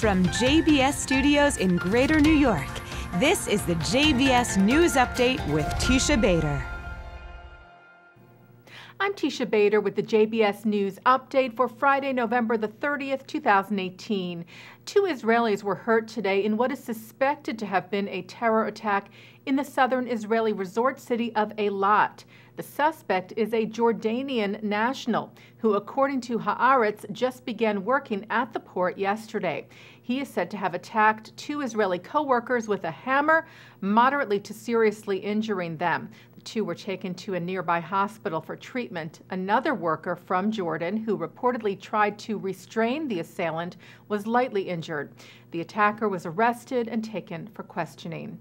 From JBS Studios in Greater New York, this is the JBS News Update with Teisha Bader. I'm Teisha Bader with the JBS News Update for Friday, November the 30th, 2018. 2 Israelis were hurt today in what is suspected to have been a terror attack in the southern Israeli resort city of Eilat. The suspect is a Jordanian national who, according to Haaretz, just began working at the port yesterday. He is said to have attacked 2 Israeli co-workers with a hammer, moderately to seriously injuring them. The 2 were taken to a nearby hospital for treatment. Another worker from Jordan, who reportedly tried to restrain the assailant, was lightly injured. The attacker was arrested and taken for questioning.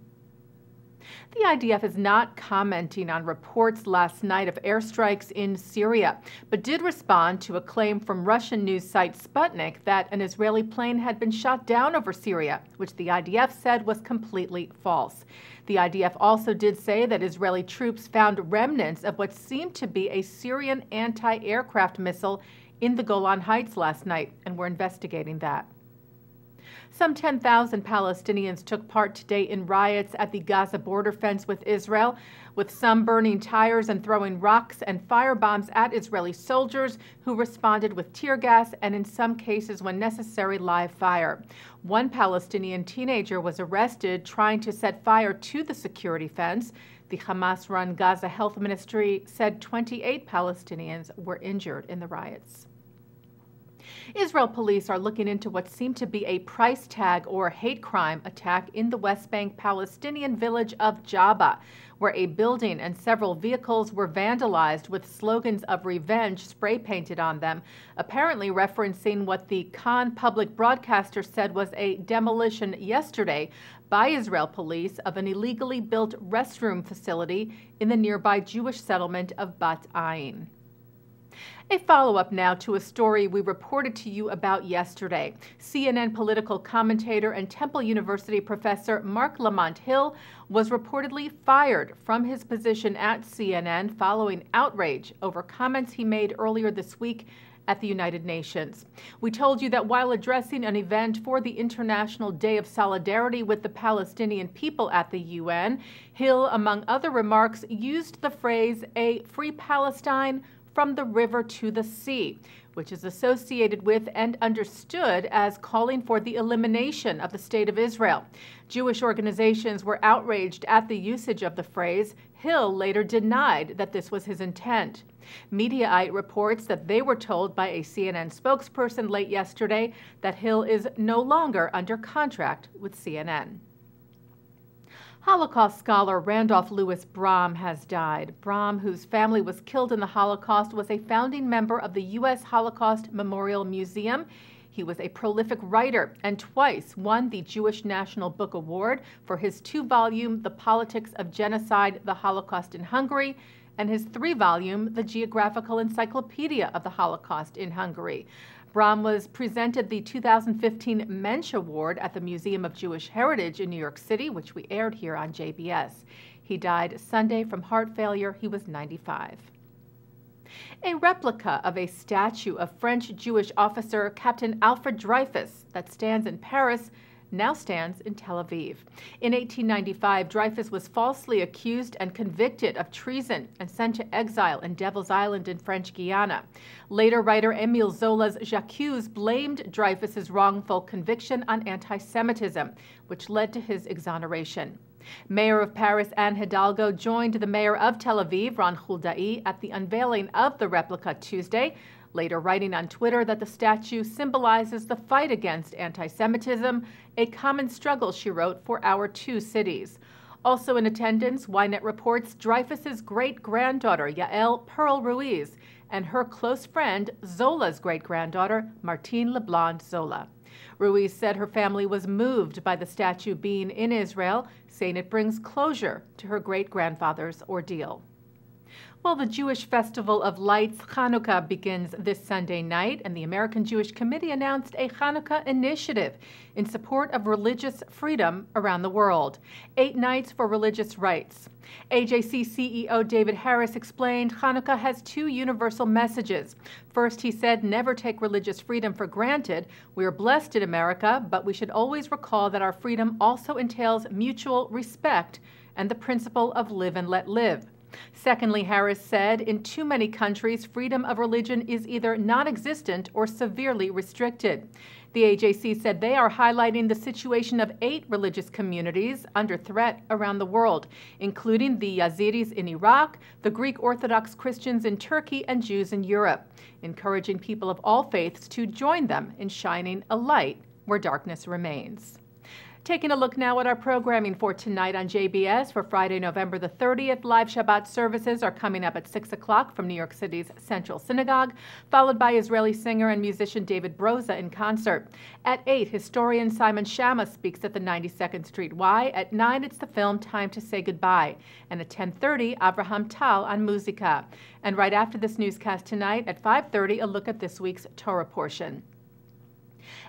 The IDF is not commenting on reports last night of airstrikes in Syria, but did respond to a claim from Russian news site Sputnik that an Israeli plane had been shot down over Syria, which the IDF said was completely false. The IDF also did say that Israeli troops found remnants of what seemed to be a Syrian anti-aircraft missile in the Golan Heights last night, and were investigating that. Some 10,000 Palestinians took part today in riots at the Gaza border fence with Israel, with some burning tires and throwing rocks and fire bombs at Israeli soldiers who responded with tear gas and, in some cases when necessary, live fire. One Palestinian teenager was arrested trying to set fire to the security fence. The Hamas-run Gaza Health Ministry said 28 Palestinians were injured in the riots. Israel police are looking into what seemed to be a price tag or hate crime attack in the West Bank Palestinian village of Jabba, where a building and several vehicles were vandalized with slogans of revenge spray painted on them, apparently referencing what the Khan public broadcaster said was a demolition yesterday by Israel police of an illegally built restroom facility in the nearby Jewish settlement of Bat Ain. A follow-up now to a story we reported to you about yesterday. CNN political commentator and Temple University professor Mark Lamont Hill was reportedly fired from his position at CNN following outrage over comments he made earlier this week at the United Nations. We told you that while addressing an event for the International Day of Solidarity with the Palestinian people at the UN, Hill, among other remarks, used the phrase, "a free Palestine from the river to the sea," which is associated with and understood as calling for the elimination of the State of Israel. Jewish organizations were outraged at the usage of the phrase. Hill later denied that this was his intent. Mediaite reports that they were told by a CNN spokesperson late yesterday that Hill is no longer under contract with CNN. Holocaust scholar Randolph Lewis Brahm has died. Brahm, whose family was killed in the Holocaust, was a founding member of the U.S. Holocaust Memorial Museum. He was a prolific writer and twice won the Jewish National Book Award for his 2-volume The Politics of Genocide, the Holocaust in Hungary, and his 3-volume The Geographical Encyclopedia of the Holocaust in Hungary. Brahm was presented the 2015 Mensch Award at the Museum of Jewish Heritage in New York City, which we aired here on JBS. He died Sunday from heart failure. He was 95. A replica of a statue of French Jewish officer Captain Alfred Dreyfus that stands in Paris now stands in Tel Aviv. In 1895, Dreyfus was falsely accused and convicted of treason and sent to exile in Devil's Island in French Guiana. Later, writer Émile Zola's J'accuse blamed Dreyfus's wrongful conviction on anti-Semitism, which led to his exoneration. Mayor of Paris Anne Hidalgo joined the mayor of Tel Aviv, Ron Huldai, at the unveiling of the replica Tuesday, later writing on Twitter that the statue symbolizes the fight against anti-Semitism, a common struggle, she wrote, for our 2 cities. Also in attendance, Ynet reports Dreyfus's great-granddaughter, Yael Pearl Ruiz, and her close friend, Zola's great-granddaughter, Martine LeBlanc Zola. Ruiz said her family was moved by the statue being in Israel, saying it brings closure to her great-grandfather's ordeal. Well, the Jewish Festival of Lights, Hanukkah, begins this Sunday night, and the American Jewish Committee announced a Hanukkah initiative in support of religious freedom around the world. 8 nights for religious rights. AJC CEO David Harris explained Hanukkah has 2 universal messages. First, he said, never take religious freedom for granted. We are blessed in America, but we should always recall that our freedom also entails mutual respect and the principle of live and let live. Secondly, Harris said, in too many countries, freedom of religion is either non-existent or severely restricted. The AJC said they are highlighting the situation of 8 religious communities under threat around the world, including the Yazidis in Iraq, the Greek Orthodox Christians in Turkey, and Jews in Europe, encouraging people of all faiths to join them in shining a light where darkness remains. Taking a look now at our programming for tonight on JBS for Friday, November the 30th. Live Shabbat services are coming up at 6 o'clock from New York City's Central Synagogue, followed by Israeli singer and musician David Broza in concert. At 8, historian Simon Shama speaks at the 92nd Street Y. At 9, it's the film Time to Say Goodbye. And at 10:30, Avraham Tal on Musica. And right after this newscast tonight at 5:30, a look at this week's Torah portion.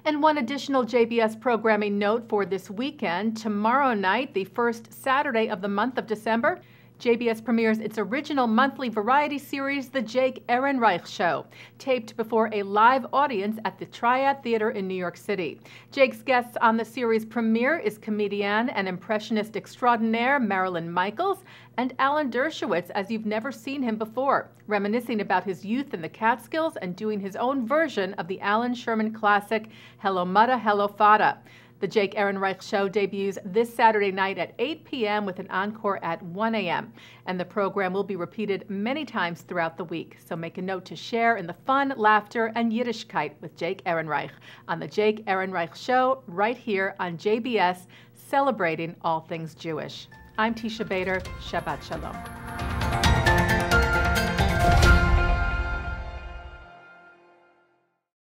And one additional JBS programming note for this weekend. Tomorrow night, the first Saturday of the month of December, JBS premieres its original monthly variety series, The Jake Ehrenreich Show, taped before a live audience at the Triad Theater in New York City. Jake's guests on the series premiere is comedian and impressionist extraordinaire Marilyn Michaels and Alan Dershowitz, as you've never seen him before, reminiscing about his youth in the Catskills and doing his own version of the Alan Sherman classic, Hello Mutta, Hello Fada. The Jake Ehrenreich Show debuts this Saturday night at 8 p.m. with an encore at 1 a.m. And the program will be repeated many times throughout the week. So make a note to share in the fun, laughter, and Yiddishkeit with Jake Ehrenreich on the Jake Ehrenreich Show right here on JBS, celebrating all things Jewish. I'm Teisha Bader. Shabbat Shalom.